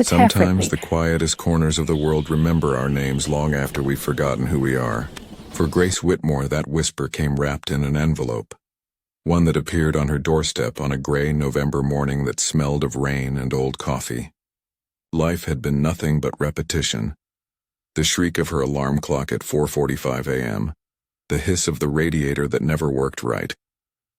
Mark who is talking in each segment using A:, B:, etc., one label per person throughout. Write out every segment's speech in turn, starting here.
A: Sometimes the quietest corners of the world remember our names long after we've forgotten who we are. For Grace Whitmore, that whisper came wrapped in an envelope. One that appeared on her doorstep on a gray November morning that smelled of rain and old coffee. Life had been nothing but repetition. The shriek of her alarm clock at 4:45 a.m., the hiss of the radiator that never worked right,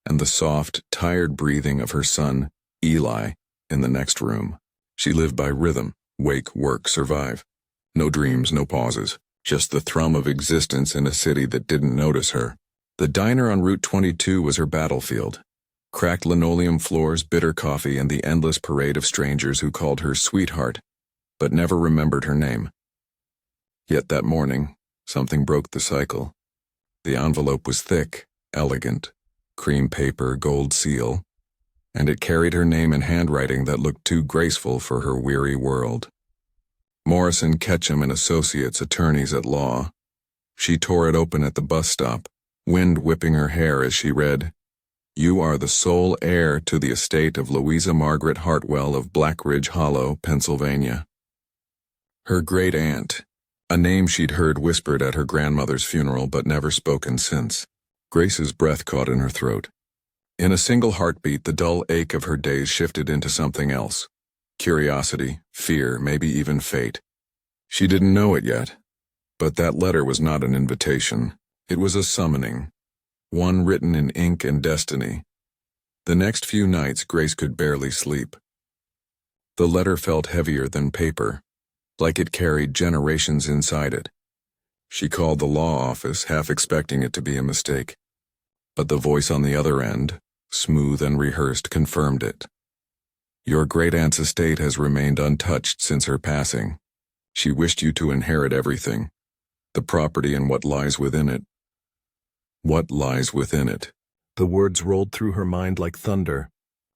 A: and the soft, tired breathing of her son, Eli, in the next room. She lived by rhythm: wake, work, survive. No dreams, no pauses, just the thrum of existence in a city that didn't notice her. The diner on Route 22 was her battlefield. Cracked linoleum floors, bitter coffee, and the endless parade of strangers who called her sweetheart, but never remembered her name. Yet that morning, something broke the cycle. The envelope was thick, elegant, cream paper, gold seal, and it carried her name in handwriting that looked too graceful for her weary world. Morrison Ketchum and Associates, attorneys at law. She tore it open at the bus stop, wind whipping her hair as she read, "You are the sole heir to the estate of Louisa Margaret Hartwell of Black Ridge Hollow, Pennsylvania." Her great-aunt, a name she'd heard whispered at her grandmother's funeral but never spoken since. Grace's breath caught in her throat. In a single heartbeat, the dull ache of her days shifted into something else. Curiosity, fear, maybe even fate. She didn't know it yet, but that letter was not an invitation. It was a summoning, one written in ink and destiny. The next few nights, Grace could barely sleep. The letter felt heavier than paper, like it carried generations inside it. She called the law office, half expecting it to be a mistake. But the voice on the other end, smooth and rehearsed, confirmed it. "Your great-aunt's estate has remained untouched since her passing. She wished you to inherit everything, the property and what lies within it." What lies within it? The words rolled through her mind like thunder.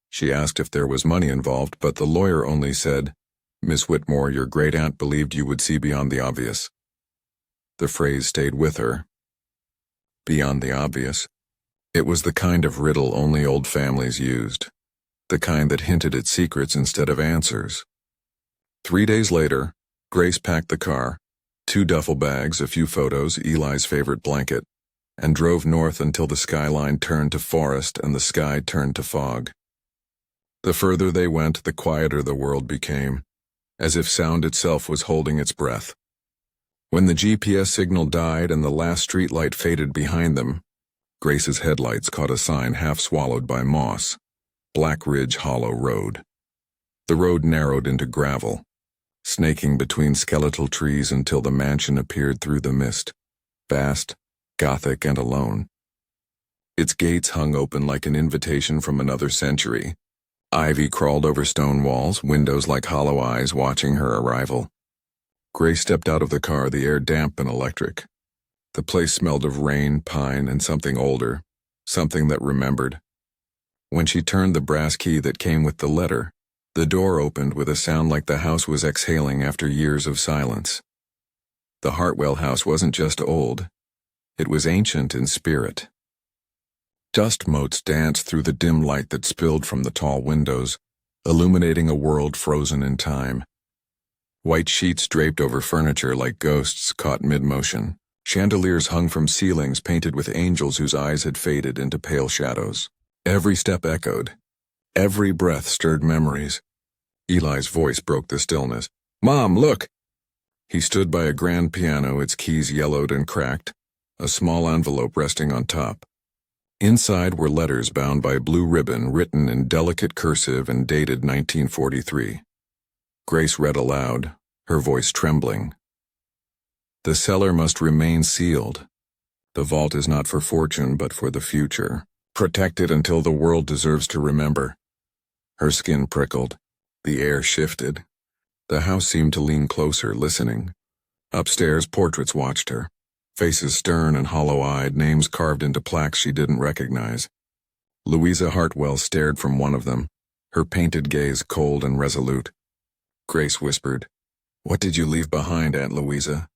A: She asked if there was money involved, but the lawyer only said, "Miss Whitmore, your great-aunt believed you would see beyond the obvious." The phrase stayed with her. Beyond the obvious. It was the kind of riddle only old families used, the kind that hinted at secrets instead of answers. 3 days later, Grace packed the car, 2 duffel bags, a few photos, Eli's favorite blanket, and drove north until the skyline turned to forest and the sky turned to fog. The further they went, the quieter the world became, as if sound itself was holding its breath. When the GPS signal died and the last streetlight faded behind them, Grace's headlights caught a sign half swallowed by moss: Black Ridge Hollow Road. The road narrowed into gravel, snaking between skeletal trees until the mansion appeared through the mist, vast, Gothic, and alone. Its gates hung open like an invitation from another century. Ivy crawled over stone walls, windows like hollow eyes watching her arrival. Grace stepped out of the car, the air damp and electric. The place smelled of rain, pine, and something older, something that remembered. When she turned the brass key that came with the letter, the door opened with a sound like the house was exhaling after years of silence. The Hartwell house wasn't just old. It was ancient in spirit. Dust motes danced through the dim light that spilled from the tall windows, illuminating a world frozen in time. White sheets draped over furniture like ghosts caught mid-motion. Chandeliers hung from ceilings painted with angels whose eyes had faded into pale shadows. Every step echoed. Every breath stirred memories. Eli's voice broke the stillness. "Mom, look!" He stood by a grand piano, its keys yellowed and cracked, a small envelope resting on top. Inside were letters bound by blue ribbon, written in delicate cursive and dated 1943. Grace read aloud, her voice trembling. "The cellar must remain sealed. The vault is not for fortune, but for the future. Protected until the world deserves to remember." Her skin prickled. The air shifted. The house seemed to lean closer, listening. Upstairs, portraits watched her. Faces stern and hollow-eyed, names carved into plaques she didn't recognize. Louisa Hartwell stared from one of them, her painted gaze cold and resolute. Grace whispered, "What did you leave behind, Aunt Louisa?"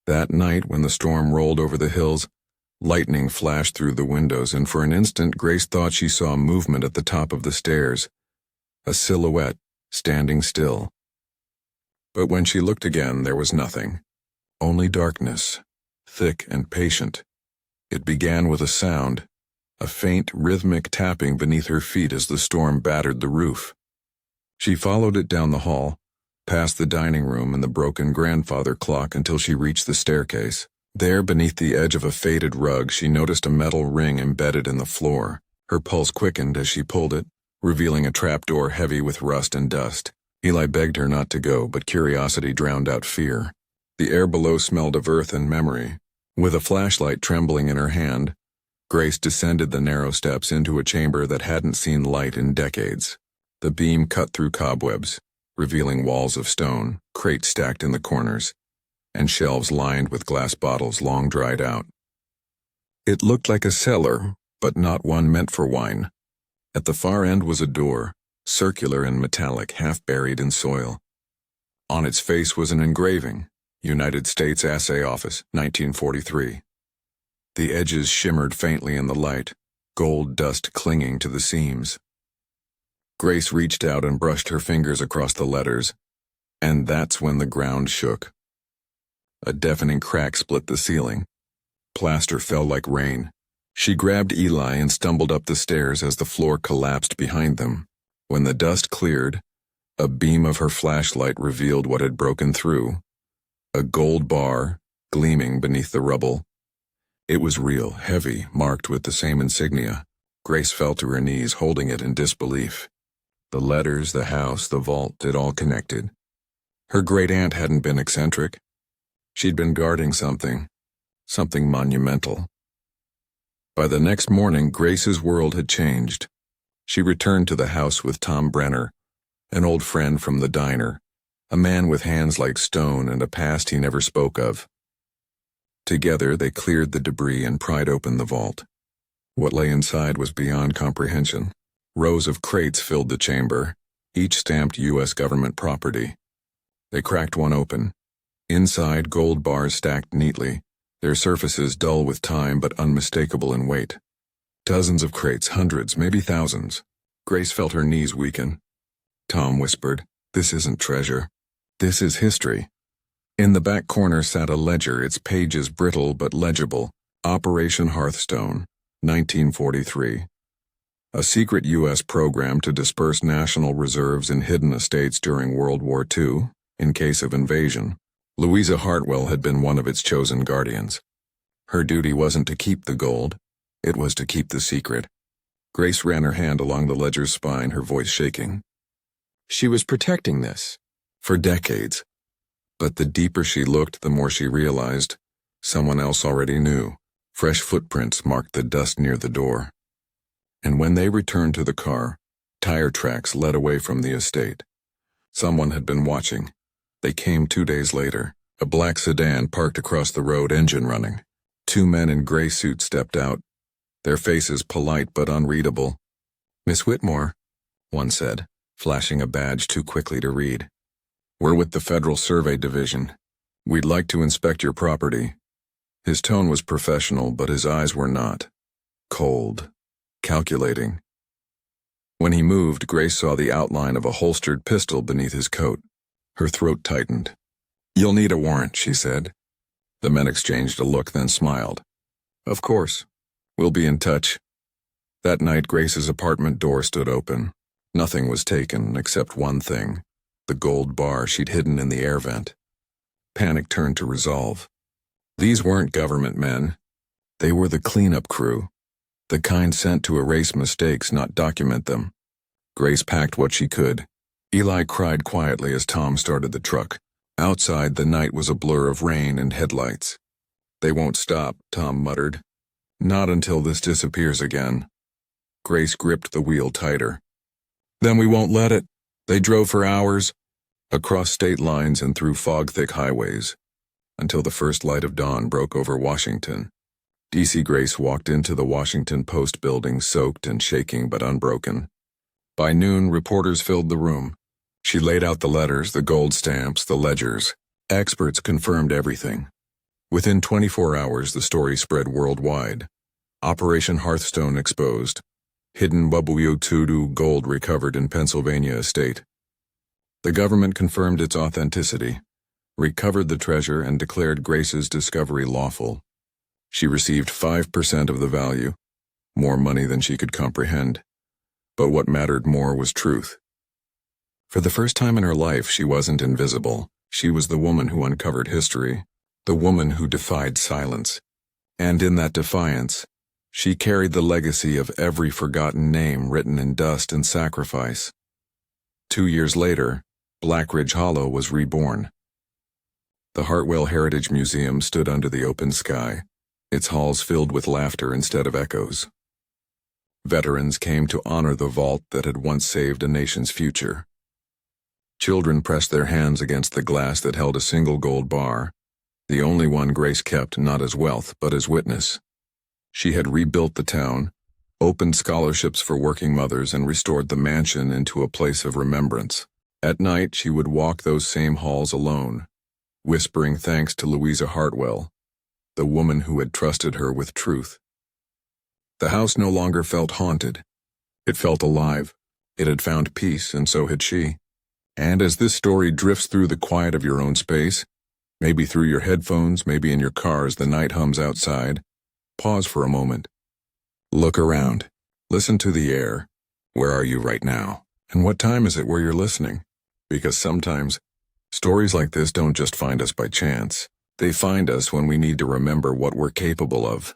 A: That night, when the storm rolled over the hills, lightning flashed through the windows, and for an instant Grace thought she saw movement at the top of the stairs. A silhouette, standing still. But when she looked again, there was nothing. Only darkness, thick and patient. It began with a sound, a faint, rhythmic tapping beneath her feet as the storm battered the roof. She followed it down the hall, past the dining room and the broken grandfather clock until she reached the staircase. There, beneath the edge of a faded rug, she noticed a metal ring embedded in the floor. Her pulse quickened as she pulled it, revealing a trapdoor heavy with rust and dust. Eli begged her not to go, but curiosity drowned out fear. The air below smelled of earth and memory. With a flashlight trembling in her hand, Grace descended the narrow steps into a chamber that hadn't seen light in decades. The beam cut through cobwebs, revealing walls of stone, crates stacked in the corners, and shelves lined with glass bottles long dried out. It looked like a cellar, but not one meant for wine. At the far end was a door, circular and metallic, half buried in soil. On its face was an engraving, United States Assay Office, 1943. The edges shimmered faintly in the light, gold dust clinging to the seams. Grace reached out and brushed her fingers across the letters, and that's when the ground shook. A deafening crack split the ceiling. Plaster fell like rain. She grabbed Eli and stumbled up the stairs as the floor collapsed behind them. When the dust cleared, a beam of her flashlight revealed what had broken through. A gold bar, gleaming beneath the rubble. It was real, heavy, marked with the same insignia. Grace fell to her knees, holding it in disbelief. The letters, the house, the vault, it all connected. Her great-aunt hadn't been eccentric. She'd been guarding something monumental. By the next morning, Grace's world had changed. She returned to the house with Tom Brenner, an old friend from the diner, a man with hands like stone and a past he never spoke of. Together, they cleared the debris and pried open the vault. What lay inside was beyond comprehension. Rows of crates filled the chamber, each stamped U.S. government property. They cracked one open. Inside, gold bars stacked neatly, their surfaces dull with time but unmistakable in weight. Dozens of crates, hundreds, maybe thousands. Grace felt her knees weaken. Tom whispered, "This isn't treasure. This is history." In the back corner sat a ledger, its pages brittle but legible. Operation Hearthstone, 1943. A secret U.S. program to disperse national reserves in hidden estates during World War II, in case of invasion. Louisa Hartwell had been one of its chosen guardians. Her duty wasn't to keep the gold, it was to keep the secret. Grace ran her hand along the ledger's spine, her voice shaking. She was protecting this. For decades. But the deeper she looked, the more she realized someone else already knew. Fresh footprints marked the dust near the door. And when they returned to the car, tire tracks led away from the estate. Someone had been watching. They came 2 days later. A black sedan parked across the road, engine running. 2 men in gray suits stepped out, their faces polite but unreadable. "Miss Whitmore," one said, flashing a badge too quickly to read. "We're with the Federal Survey Division. We'd like to inspect your property." His tone was professional, but his eyes were not. Cold. Calculating. When he moved, Grace saw the outline of a holstered pistol beneath his coat. Her throat tightened. "You'll need a warrant," she said. The men exchanged a look, then smiled. "Of course. We'll be in touch." That night, Grace's apartment door stood open. Nothing was taken except one thing, the gold bar she'd hidden in the air vent. Panic turned to resolve. These weren't government men. They were the cleanup crew, the kind sent to erase mistakes, not document them. Grace packed what she could. Eli cried quietly as Tom started the truck. Outside, the night was a blur of rain and headlights. "They won't stop," Tom muttered. "Not until this disappears again." Grace gripped the wheel tighter. "Then we won't let it." They drove for hours, across state lines and through fog-thick highways, until the first light of dawn broke over Washington. D.C. Grace walked into the Washington Post building, soaked and shaking but unbroken. By noon, reporters filled the room. She laid out the letters, the gold stamps, the ledgers. Experts confirmed everything. Within 24 hours, the story spread worldwide. Operation Hearthstone exposed. Hidden Wabuyutudu gold recovered in Pennsylvania estate. The government confirmed its authenticity, recovered the treasure, and declared Grace's discovery lawful. She received 5% of the value, more money than she could comprehend. But what mattered more was truth. For the first time in her life, she wasn't invisible. She was the woman who uncovered history, the woman who defied silence. And in that defiance, she carried the legacy of every forgotten name written in dust and sacrifice. 2 years later, Black Ridge Hollow was reborn. The Hartwell Heritage Museum stood under the open sky, its halls filled with laughter instead of echoes. Veterans came to honor the vault that had once saved a nation's future. Children pressed their hands against the glass that held a single gold bar, the only one Grace kept not as wealth but as witness. She had rebuilt the town, opened scholarships for working mothers, and restored the mansion into a place of remembrance. At night, she would walk those same halls alone, whispering thanks to Louisa Hartwell, the woman who had trusted her with truth. The house no longer felt haunted. It felt alive. It had found peace, and so had she. And as this story drifts through the quiet of your own space, maybe through your headphones, maybe in your car as the night hums outside, pause for a moment. Look around. Listen to the air. Where are you right now? And what time is it where you're listening? Because sometimes, stories like this don't just find us by chance. They find us when we need to remember what we're capable of.